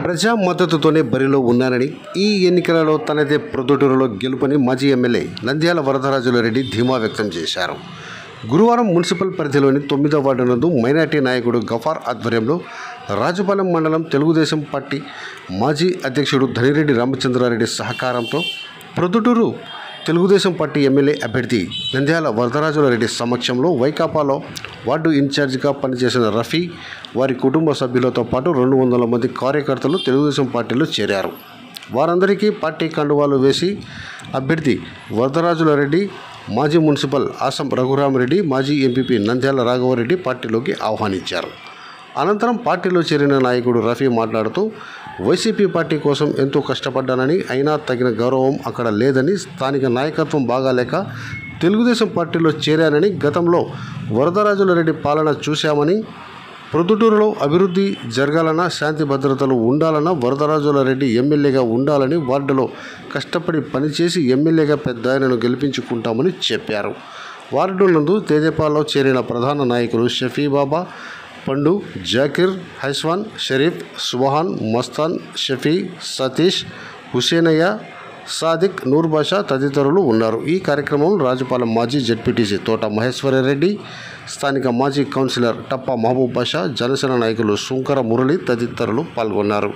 ప్రజా మద్దతుతోనే బరిలో ఉన్నానని, ఈ ఎన్నికలలో తనదే ప్రొద్దుటూరులో గెలుపని మాజీ ఎమ్మెల్యే నంద్యాల వరదరాజులరెడ్డి ధీమా వ్యక్తం చేశారు. గురువారం మున్సిపల్ పరిధిలోని 9వ వార్డు నందు మైనార్టీ నాయకుడు గఫార్ ఆధ్వర్యంలో రాజుపాలెం మండలం తెలుగుదేశం పార్టీ మాజీ అధ్యక్షుడు ధనిరెడ్డి రామచంద్రారెడ్డి సహకారంతో ప్రొద్దుటూరు తెలుగుదేశం పార్టీ ఎమ్మెల్యే అభ్యర్థి నంద్యాల వరదరాజులరెడ్డి సమక్షంలో వైకాపాలో వార్డు ఇన్ఛార్జిగా పనిచేసిన రఫీ, వారి కుటుంబ సభ్యులతో పాటు 200 మంది కార్యకర్తలు తెలుగుదేశం పార్టీలో చేరారు. వారందరికీ పార్టీ కండువాలు వేసి అభ్యర్థి వరదరాజులరెడ్డి, మాజీ మున్సిపల్ ఆసం రఘురామరెడ్డి, మాజీ ఎంపీపీ నంద్యాల రాఘవరెడ్డి పార్టీలోకి ఆహ్వానించారు. అనంతరం పార్టీలో చేరిన నాయకుడు రఫీ మాట్లాడుతూ, వైసీపీ పార్టీ కోసం ఎంతో కష్టపడ్డానని, అయినా తగిన గౌరవం అక్కడ లేదని, స్థానిక నాయకత్వం బాగాలేక తెలుగుదేశం పార్టీలో చేరానని, గతంలో వరదరాజులరెడ్డి పాలన చూశామని, ప్రొద్దుటూరులో అభివృద్ధి జరగాలన్నా, శాంతి భద్రతలు ఉండాలన్నా వరదరాజులరెడ్డి ఎమ్మెల్యేగా ఉండాలని, వార్డులో కష్టపడి పనిచేసి ఎమ్మెల్యేగా పెద్ద ఆయనను గెలిపించుకుంటామని చెప్పారు. వార్డు నందు తేజపాల్లో చేరిన ప్రధాన నాయకులు షఫీబాబా, పండు, జాకిర్, హైస్వాన్, షరీఫ్, సుబహాన్, మస్తాన్, షఫీ, సతీష్, హుసేనయ్య, సాదిక్, నూర్ బాషా తదితరులు ఉన్నారు. ఈ కార్యక్రమంలో రాజుపాలెం మాజీ జెడ్పీటీసీ తోట మహేశ్వరరెడ్డి, స్థానిక మాజీ కౌన్సిలర్ టప్ప మహబూబ్ బాషా, జనసేన నాయకులు సుంకర మురళి తదితరులు పాల్గొన్నారు.